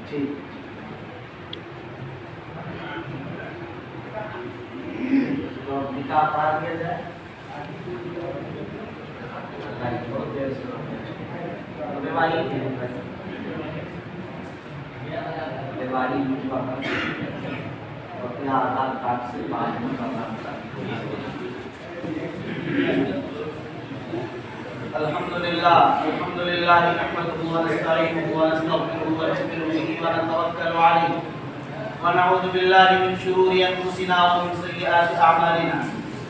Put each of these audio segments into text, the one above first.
ठीक। तो निकाह पढ़ा दिया जाए। बहुत देर से बीमारी अपने आधार कार्ड से बाद में करना पड़ता। अल्हम्दुलिल्लाह नहमदुहु व नस्तईनुहु व नस्तगफिरुहु व नउमिनु बिही व नतवक्कलु अलैहि व नऊज़ु बिल्लाहि मिन शुरूरि अनफुसिना व मिन सय्यिआति अअमालिना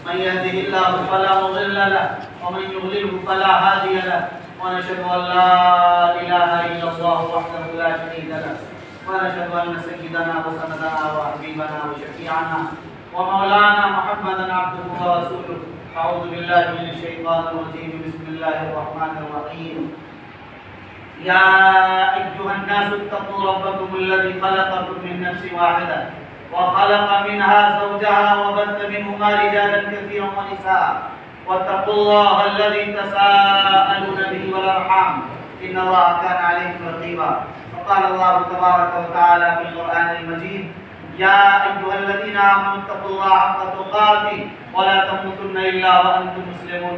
मन यहदिहिल्लाहु फला मुदिल्ल लहु व मन युद्लिलहु फला हादिय लहु व नशहदु अन ला इलाहा इल्लल्लाहु वहदहु ला शरीका लहु व नशहदु अन्न सय्यिदना व सनदना व हबीबना व शफीअना व मौलाना मुहम्मदन अब्दुहु व रसूलुहु। अऊज़ु बिल्लाहि मिनश शैतानिर रजीम। बिस्मिल्लाहिर रहमानिर रहीम। या अय्युहन नासु इत्तक़ू रब्बकुमुल्लज़ी ख़लक़कुम मिन नफ्सिन वाहिदा व ख़लक़ मिनहा ज़ौजहा व बस्स मिनहुमा रिजालन कसीरन व निसाअ वत्तक़ुल्लाहा अल्लज़ी तसाअलूना बिही वल अरहाम इन्नल्लाहा काना अलैकुम रक़ीबा। क़ाल अल्लाहु तबारक व तआला फ़िल क़ुरआनिल मजीद या अय्युहल्लज़ीना आमनू इत्तक़ुल्लाहा हक़्क़ तुक़ातिह व ला तमूतुन्ना इल्ला व अंतुम मुस्लिमून।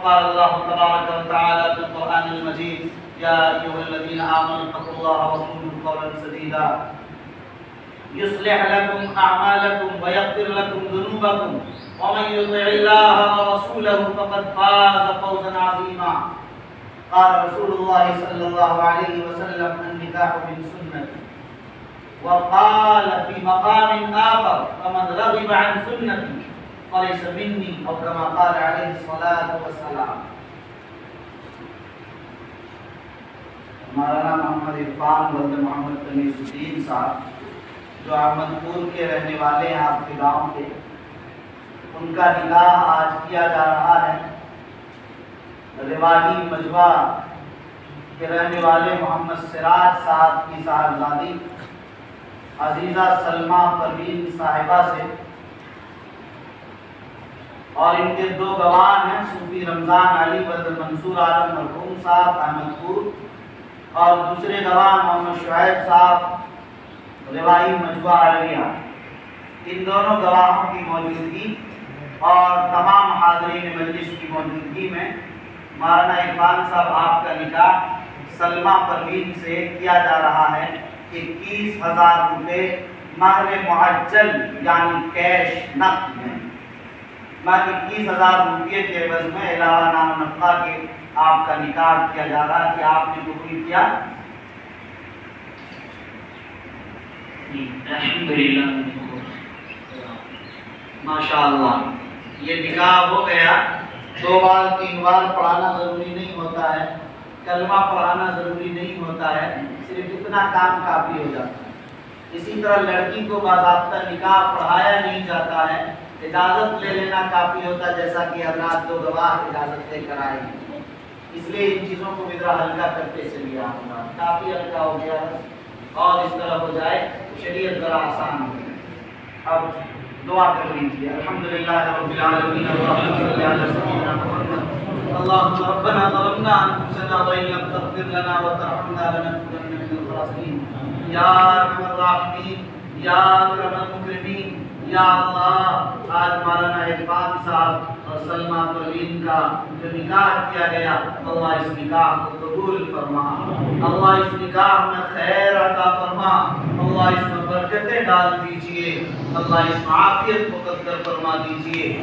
क़ाल अल्लाहु तबारक व तआला फ़िल क़ुरआनिल मजीद या अय्युहल्लज़ीना आमनू इत्तक़ुल्लाहा व क़ूलू क़ौलन सदीदा युस्लिह लकुम अअमालकुम व यग़फिर लकुम ज़ुनूबकुम व मन युति'िल्लाह व रसूलहु फ़क़द फ़ाज़ फ़ौज़न अज़ीमा। क़ाल रसूलुल्लाह सल्लल्लाहु अलैहि वसल्लम अन-निकाहु मिन सुन्नती व क़ाल फ़ी मक़ामिन आख़र फ़मन रग़िबा अन सुन्नती फ़लैसा मिन्नी औ कमा क़ाल अलैहि सलातु वस्सलाम। मौलाना मोहम्मद इरफान वल्द मोहम्मद तमीज़ुद्दीन साहब जो अहमदपुर के रहने वाले हैं, आपके गाँव के, उनका निकाह आज किया जा रहा है। रिवाही मजवा के रहने वाले मोहम्मद सिराज साहब की साहबजादी अजीज़ा सलमा परवीन साहिबा से, और इनके दो गवाह हैं सूफी रमज़ान अली वल्द मंसूर आलम मरहूम साहब अहमदपुर, और दूसरे गवाह मोहम्मद शुएब साहब रिवाही मजवा अररिया। इन दोनों गवाहों की मौजूदगी और तमाम हाज़रीन मजलिस की मौजूदगी में मौलाना इरफान साहब आपका निकाह सलमा परवीन से किया जा रहा है। 21,000 रुपये महर मुअज्जल यानी कैश नक़द में, 21,000 रुपये के एवज़ में अलावा नाम नफ़ा के आपका निकाह किया जा रहा है। कि आपने कबूल किया? अल्हम्दुलिल्लाह माशाअल्लाह। ये निकाह हो गया। 2 बार 3 बार पढ़ाना ज़रूरी नहीं होता है, कलमा पढ़ाना ज़रूरी नहीं होता है, सिर्फ इतना काम काफ़ी हो जाता है। इसी तरह लड़की को बाज़ाब्ता निकाह पढ़ाया नहीं जाता है, इजाज़त ले लेना काफ़ी होता है, जैसा कि हज़रात 2 गवाह इजाज़त लेकर आए हैं। इसलिए इन चीज़ों को भी ज़रा हल्का करते चलिए। आपका काफ़ी हल्का हो गया और इस तरह हो जाए तो शरीयत ज़रा आसान हो जाए। अब दुआ कर लीजिए। अल्हम्दुलिल्लाह रब्बिल आलमीन अल्लाहुम्मा सल्लि अला सय्यिदिना मुहम्मद। अल्लाहुम्मा रब्बना ज़लमना अनफुसना व इन लम तग़फिर लना व तरहमना लनकुनन्ना मिनल ख़ासिरीन। या अरहमर राहिमीन, या अकरमल मुकरमीन, या अल्लाह, आज मौलाना इरफान साहब और सलमा परवीन का जो निकाह किया गया, अल्लाह इस निकाह को कबूल फरमा। अल्लाह इस निकाह में खैर अता फरमा। अल्लाह इसमें बरकतें डाल दीजिए। अल्लाह इसमें आफियत मुक़द्दर फरमा दीजिए।